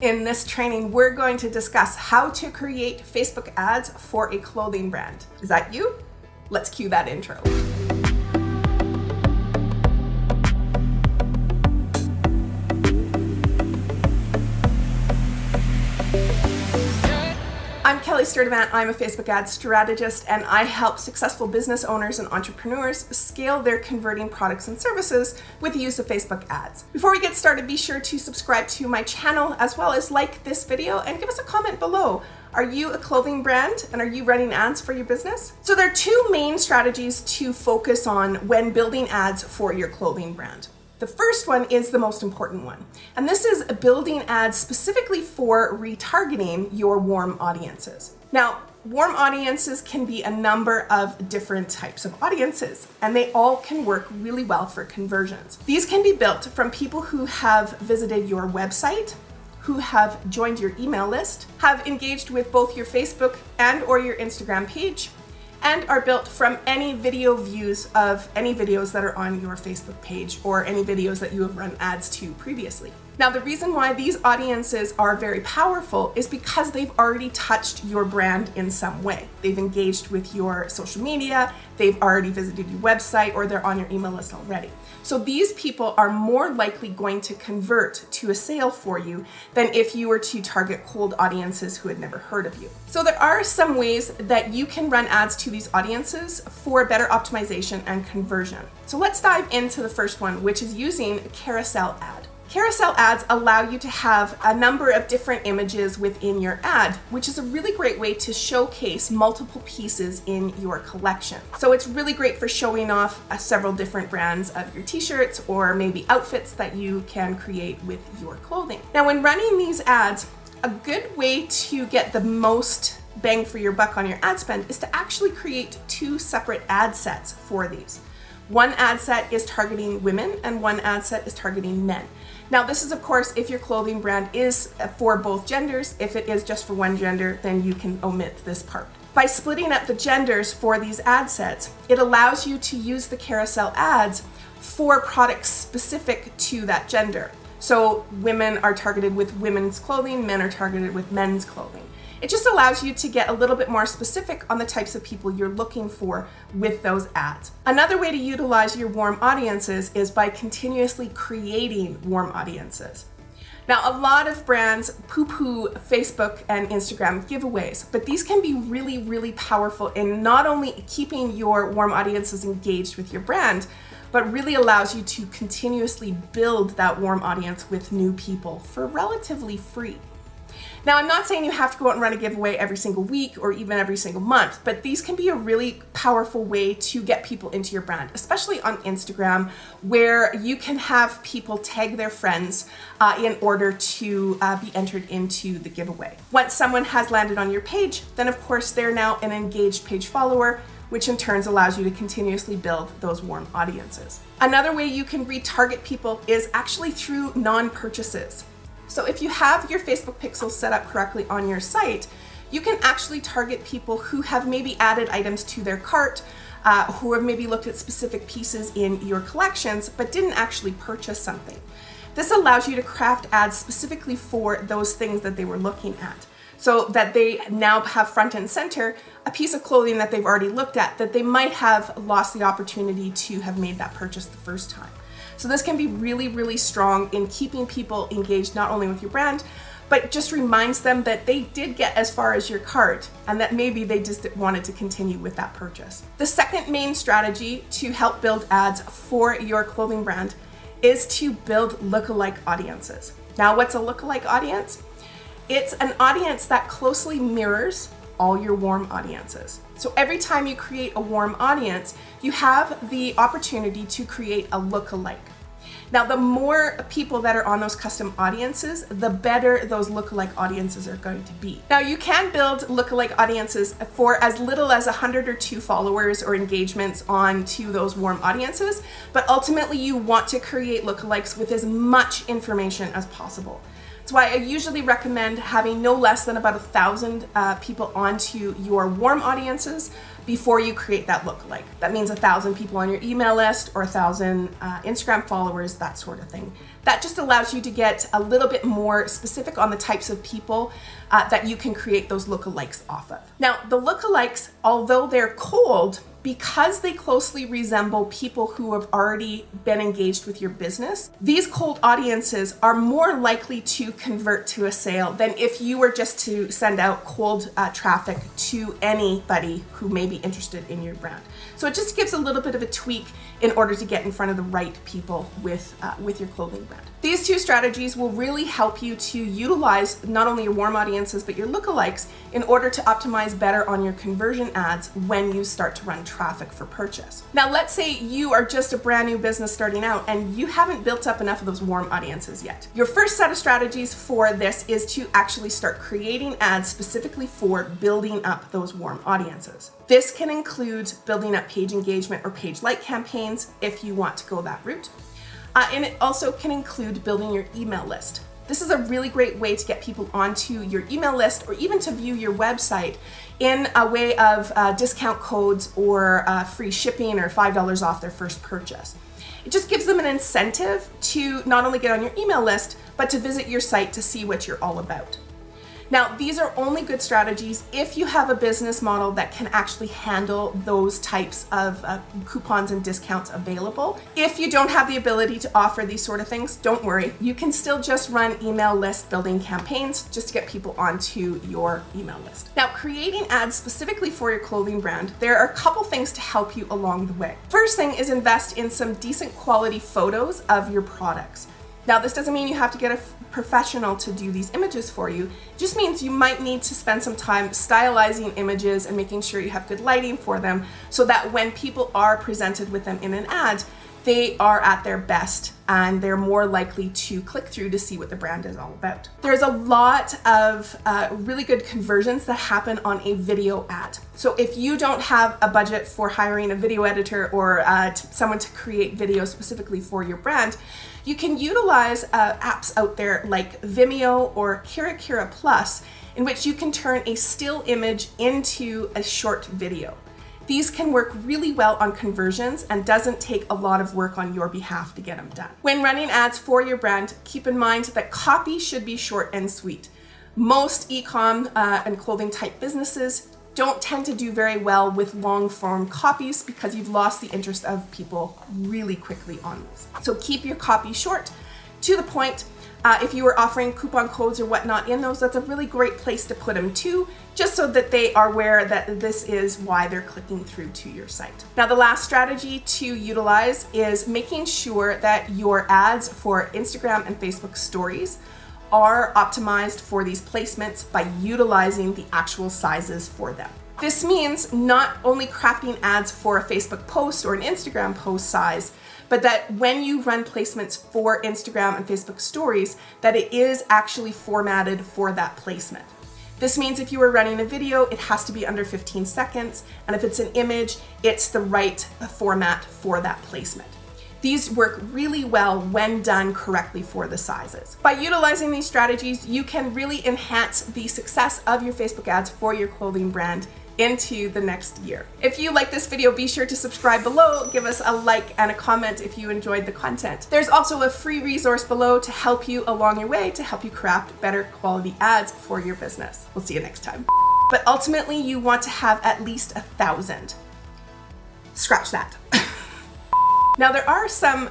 In this training, we're going to discuss how to create Facebook ads for a clothing brand. Is that you? Let's cue that intro. I'm Kelly Sturdivant. I'm a Facebook ad strategist, and I help successful business owners and entrepreneurs scale their converting products and services with the use of Facebook ads. Before we get started, be sure to subscribe to my channel as well as like this video and give us a comment below. Are you a clothing brand and are you running ads for your business? So there are two main strategies to focus on when building ads for your clothing brand. The first one is the most important one, and this is building ads specifically for retargeting your warm audiences. Now, warm audiences can be a number of different types of audiences, and they all can work really well for conversions. These can be built from people who have visited your website, who have joined your email list, have engaged with both your Facebook and or your Instagram page, and are built from any video views of any videos that are on your Facebook page or any videos that you have run ads to previously. Now, the reason why these audiences are very powerful is because they've already touched your brand in some way. They've engaged with your social media, they've already visited your website, or they're on your email list already. So these people are more likely going to convert to a sale for you than if you were to target cold audiences who had never heard of you. So there are some ways that you can run ads to these audiences for better optimization and conversion. So let's dive into the first one, which is using a carousel ad. Carousel ads allow you to have a number of different images within your ad, which is a really great way to showcase multiple pieces in your collection. So it's really great for showing off several different brands of your t-shirts or maybe outfits that you can create with your clothing. Now, when running these ads, a good way to get the most bang for your buck on your ad spend is to actually create two separate ad sets for these. One ad set is targeting women and one ad set is targeting men. Now, this is, of course, if your clothing brand is for both genders. If it is just for one gender, then you can omit this part. By splitting up the genders for these ad sets, it allows you to use the carousel ads for products specific to that gender. So women are targeted with women's clothing, men are targeted with men's clothing. It just allows you to get a little bit more specific on the types of people you're looking for with those ads. Another way to utilize your warm audiences is by continuously creating warm audiences. Now, a lot of brands poo-poo Facebook and Instagram giveaways, but these can be really, really powerful in not only keeping your warm audiences engaged with your brand, but really allows you to continuously build that warm audience with new people for relatively free. Now, I'm not saying you have to go out and run a giveaway every single week or even every single month, but these can be a really powerful way to get people into your brand, especially on Instagram, where you can have people tag their friends in order to be entered into the giveaway. Once someone has landed on your page, then of course they're now an engaged page follower, which in turn allows you to continuously build those warm audiences. Another way you can retarget people is actually through non-purchases. So if you have your Facebook pixels set up correctly on your site, you can actually target people who have maybe added items to their cart, who have maybe looked at specific pieces in your collections, but didn't actually purchase something. This allows you to craft ads specifically for those things that they were looking at, so that they now have front and center a piece of clothing that they've already looked at that they might have lost the opportunity to have made that purchase the first time. So this can be really, really strong in keeping people engaged not only with your brand, but just reminds them that they did get as far as your cart and that maybe they just wanted to continue with that purchase. The second main strategy to help build ads for your clothing brand is to build lookalike audiences. Now, what's a lookalike audience? It's an audience that closely mirrors all your warm audiences. So every time you create a warm audience, you have the opportunity to create a lookalike. Now, the more people that are on those custom audiences, the better those lookalike audiences are going to be. Now, you can build lookalike audiences for as little as 100 or 2 followers or engagements onto those warm audiences, but ultimately you want to create lookalikes with as much information as possible. That's why I usually recommend having no less than about 1,000 people onto your warm audiences before you create that lookalike. That means 1,000 people on your email list or 1,000 Instagram followers, that sort of thing. That just allows you to get a little bit more specific on the types of people that you can create those lookalikes off of. Now, the lookalikes, although they're cold, because they closely resemble people who have already been engaged with your business, these cold audiences are more likely to convert to a sale than if you were just to send out cold traffic to anybody who may be interested in your brand. So it just gives a little bit of a tweak in order to get in front of the right people with your clothing brand. These two strategies will really help you to utilize not only your warm audiences, but your lookalikes in order to optimize better on your conversion ads when you start to run traffic for purchase. Now, let's say you are just a brand new business starting out and you haven't built up enough of those warm audiences yet. Your first set of strategies for this is to actually start creating ads specifically for building up those warm audiences. This can include building up page engagement or page like campaigns if you want to go that route. And it also can include building your email list. This is a really great way to get people onto your email list or even to view your website in a way of discount codes or free shipping or $5 off their first purchase. It just gives them an incentive to not only get on your email list, but to visit your site to see what you're all about. Now, these are only good strategies if you have a business model that can actually handle those types of coupons and discounts available. If you don't have the ability to offer these sort of things, don't worry. You can still just run email list building campaigns just to get people onto your email list. Now, creating ads specifically for your clothing brand, there are a couple things to help you along the way. First thing is invest in some decent quality photos of your products. Now, this doesn't mean you have to get a professional to do these images for you. It just means you might need to spend some time stylizing images and making sure you have good lighting for them so that when people are presented with them in an ad, they are at their best and they're more likely to click through to see what the brand is all about. There's a lot of really good conversions that happen on a video ad. So if you don't have a budget for hiring a video editor or someone to create videos specifically for your brand, you can utilize apps out there like Vimeo or Kira Plus, in which you can turn a still image into a short video. These can work really well on conversions and doesn't take a lot of work on your behalf to get them done. When running ads for your brand, keep in mind that copy should be short and sweet. Most e-com and clothing type businesses don't tend to do very well with long form copies because you've lost the interest of people really quickly on those. So keep your copy short, to the point. If you are offering coupon codes or whatnot in those, that's a really great place to put them too, just so that they are aware that this is why they're clicking through to your site. Now, the last strategy to utilize is making sure that your ads for Instagram and Facebook stories are optimized for these placements by utilizing the actual sizes for them. This means not only crafting ads for a Facebook post or an Instagram post size, but that when you run placements for Instagram and Facebook stories, that it is actually formatted for that placement. This means if you are running a video, it has to be under 15 seconds, and if it's an image, it's the right format for that placement. These work really well when done correctly for the sizes. By utilizing these strategies, you can really enhance the success of your Facebook ads for your clothing brand into the next year. If you like this video, be sure to subscribe below, give us a like and a comment if you enjoyed the content. There's also a free resource below to help you along your way to help you craft better quality ads for your business. We'll see you next time. But ultimately, you want to have at least 1,000. Scratch that. Now, there are some,